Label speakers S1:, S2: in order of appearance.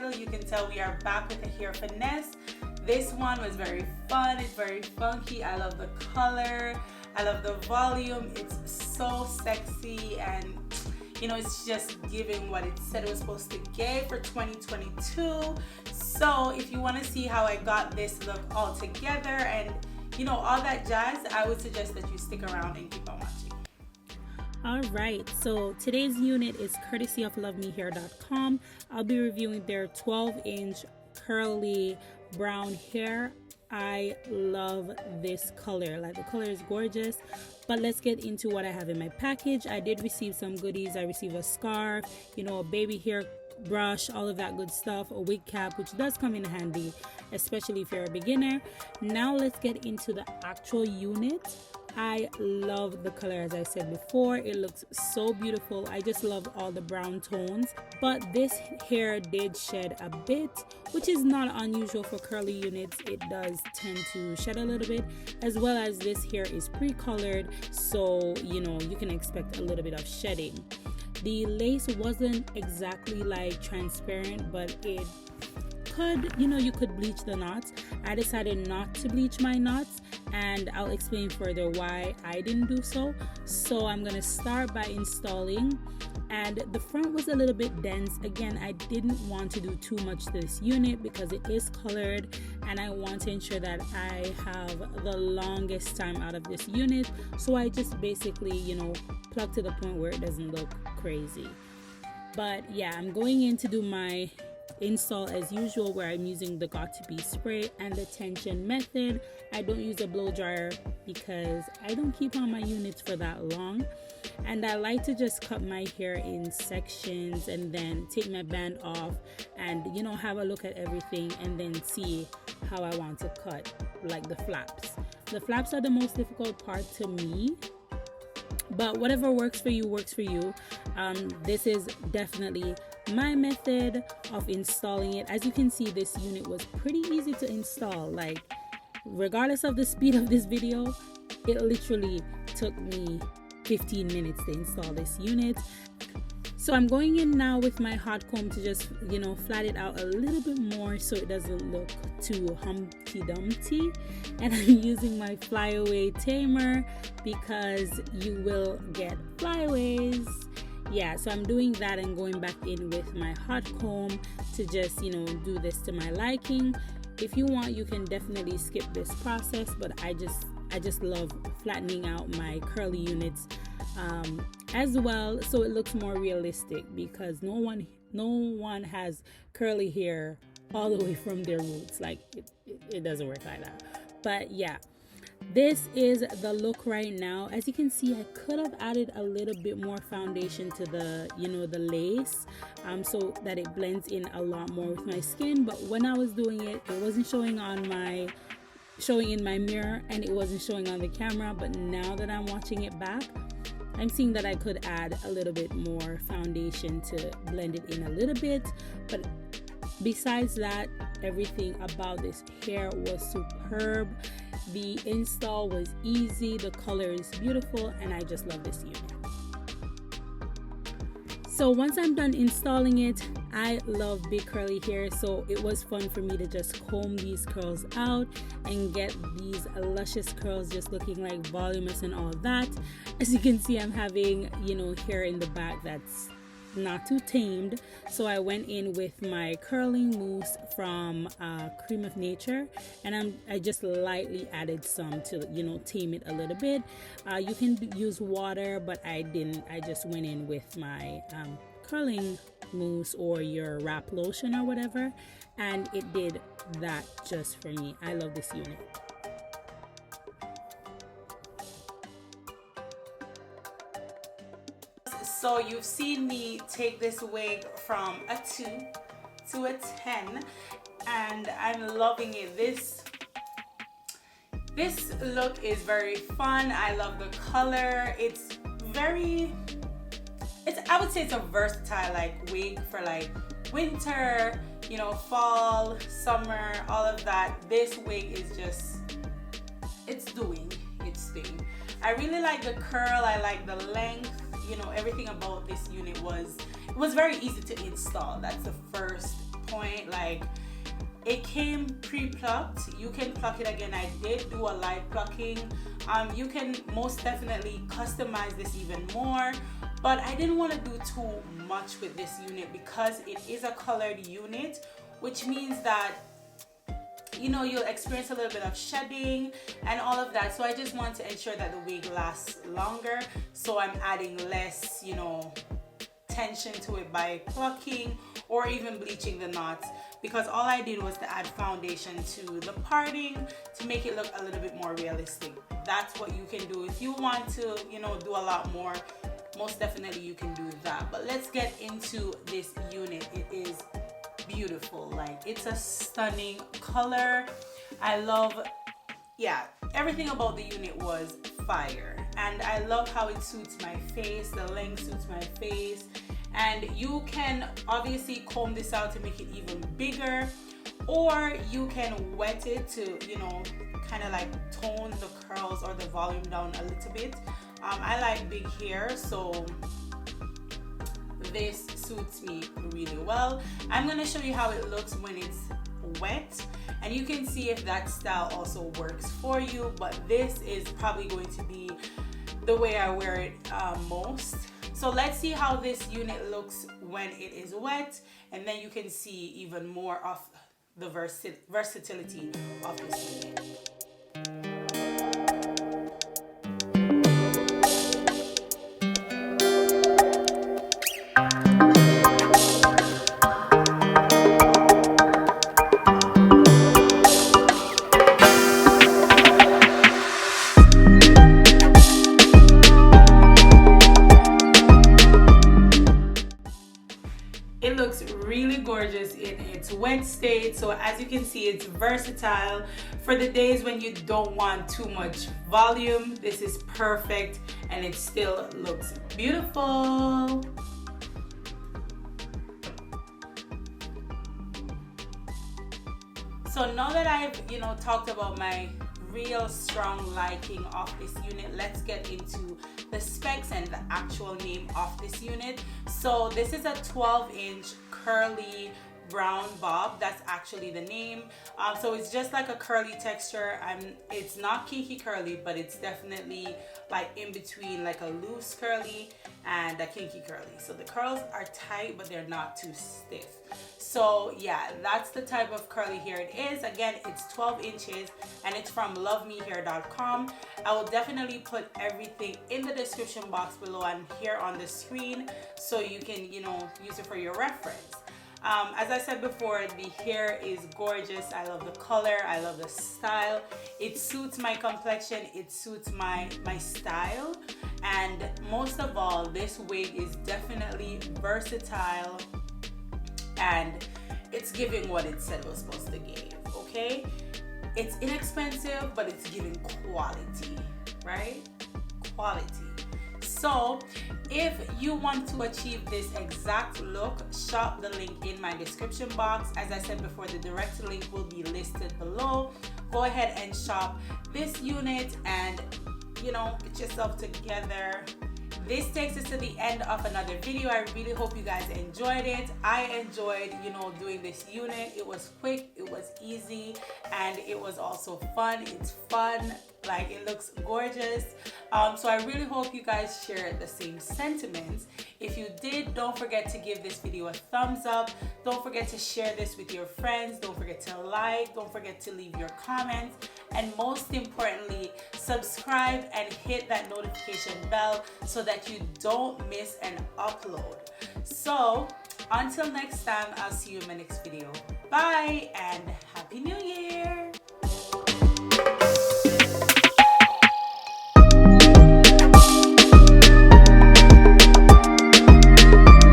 S1: people, you can tell we are back with a hair finesse. This one was very fun, it's very funky. I love the color, I love the volume. It's so sexy, and you know, it's just giving what it said it was supposed to give for 2022. So if you want to see how I got this look all together and you know, all that jazz, I would suggest that you stick around and keep on watching.
S2: Alright, so today's unit is courtesy of Luvmehair.com. I'll be reviewing their 12-inch curly brown hair. I love this color, like the color is gorgeous. But let's get into what I have in my package. I did receive some goodies. I received a scarf, you know, a baby hair brush, all of that good stuff, a wig cap, which does come in handy, especially if you're a beginner. Now let's get into the actual unit. I love the color, as I said before. It looks so beautiful. I just love all the brown tones, but this hair did shed a bit, which is not unusual for curly units. It does tend to shed a little bit, as well as this hair is pre-colored, so you know, you can expect a little bit of shedding. The lace wasn't exactly like transparent, but it could, you know, you could bleach the knots. I decided not to bleach my knots, and I'll explain further why I didn't do so. So I'm gonna start by installing, and the front was a little bit dense. Again, I didn't want to do too much to this unit because it is colored, and I want to ensure that I have the longest time out of this unit. So I just basically, you know, plug to the point where it doesn't look crazy. But yeah, I'm going in to do my install as usual, where I'm using the Got2b spray and the tension method. I don't use a blow dryer because I don't keep on my units for that long, and I like to just cut my hair in sections and then take my band off and, you know, have a look at everything and then see how I want to cut, like the flaps. The flaps are the most difficult part to me, but whatever works for you works for you. This is definitely my method of installing it. As you can see, this unit was pretty easy to install. Like, regardless of the speed of this video, it literally took me 15 minutes to install this unit. So I'm going in now with my hot comb to just, you know, flat it out a little bit more so it doesn't look too Humpty Dumpty. And I'm using my flyaway tamer because you will get flyaways. Yeah, so I'm doing that and going back in with my hot comb to just, you know, do this to my liking. If you want, you can definitely skip this process, but I just love flattening out my curly units as well, so it looks more realistic, because no one has curly hair all the way from their roots. Like it doesn't work like that. But yeah, this is the look right now. As you can see, I could have added a little bit more foundation to the, you know, the lace, so that it blends in a lot more with my skin. But when I was doing it, it wasn't showing in my mirror, and it wasn't showing on the camera. But now that I'm watching it back, I'm seeing that I could add a little bit more foundation to blend it in a little bit. But besides that, everything about this hair was superb. The install was easy, the color is beautiful, and I just love this unit. So once I'm done installing it, I love big curly hair, so it was fun for me to just comb these curls out and get these luscious curls just looking like voluminous and all that. As you can see, I'm having, you know, hair in the back that's not too tamed, so I went in with my curling mousse from Cream of Nature, and I just lightly added some to, you know, tame it a little bit. You can use water, but I didn't. I just went in with my curling mousse or your wrap lotion or whatever, and it did that just for me. I love this unit.
S1: So you've seen me take this wig from a 2 to a 10, and I'm loving it. This look is very fun. I love the color. I would say it's a versatile like wig for like winter, you know, fall, summer, all of that. This wig is just, it's doing its thing. I really like the curl. I like the length. You know, everything about this unit was very easy to install. That's the first point. Like, it came pre-plucked. You can pluck it again. I did do a live plucking. You can most definitely customize this even more, but I didn't want to do too much with this unit because it is a colored unit, which means that, you know, you'll experience a little bit of shedding and all of that. So I just want to ensure that the wig lasts longer, so I'm adding less, you know, tension to it by plucking or even bleaching the knots, because all I did was to add foundation to the parting to make it look a little bit more realistic. That's what you can do. If you want to, you know, do a lot more, most definitely you can do that. But let's get into this unit. It is beautiful. Like, it's a stunning color. I love, yeah, everything about the unit was fire, and I love how it suits my face. The length suits my face, and you can obviously comb this out to make it even bigger, or you can wet it to, you know, kind of like tone the curls or the volume down a little bit. I like big hair, so this suits me really well. I'm going to show you how it looks when it's wet, and you can see if that style also works for you, but this is probably going to be the way I wear it most. So let's see how this unit looks when it is wet, and then you can see even more of the versatility of this unit. It looks really gorgeous in its wet state. So as you can see, it's versatile for the days when you don't want too much volume. This is perfect, and it still looks beautiful. So now that I've, you know, talked about my real strong liking of this unit, let's get into the specs and the actual name of this unit. So this is a 12-inch curly brown bob. That's actually the name. So it's just like a curly texture. It's not kinky curly, but it's definitely like in between, like a loose curly and a kinky curly. So the curls are tight, but they're not too stiff. So yeah, that's the type of curly hair it is. Again, it's 12 inches and it's from Luvmehair.com. I will definitely put everything in the description box below and here on the screen, so you can, you know, use it for your reference. As I said before, the hair is gorgeous. I love the color. I love the style. It suits my complexion. It suits my style. And most of all, this wig is definitely versatile, and it's giving what it said it was supposed to give, okay? It's inexpensive, but it's giving quality, right? Quality. So if you want to achieve this exact look, shop the link in my description box. As I said before, the direct link will be listed below. Go ahead and shop this unit and, you know, get yourself together. This takes us to the end of another video. I really hope you guys enjoyed it. I enjoyed, you know, doing this unit. It was quick, it was easy, and it was also fun. It's fun, like, it looks gorgeous. So I really hope you guys share the same sentiments. If you did, don't forget to give this video a thumbs up. Don't forget to share this with your friends. Don't forget to like. Don't forget to leave your comments. And most importantly, subscribe and hit that notification bell so that you don't miss an upload. So until next time, I'll see you in my next video. Bye and Happy New Year!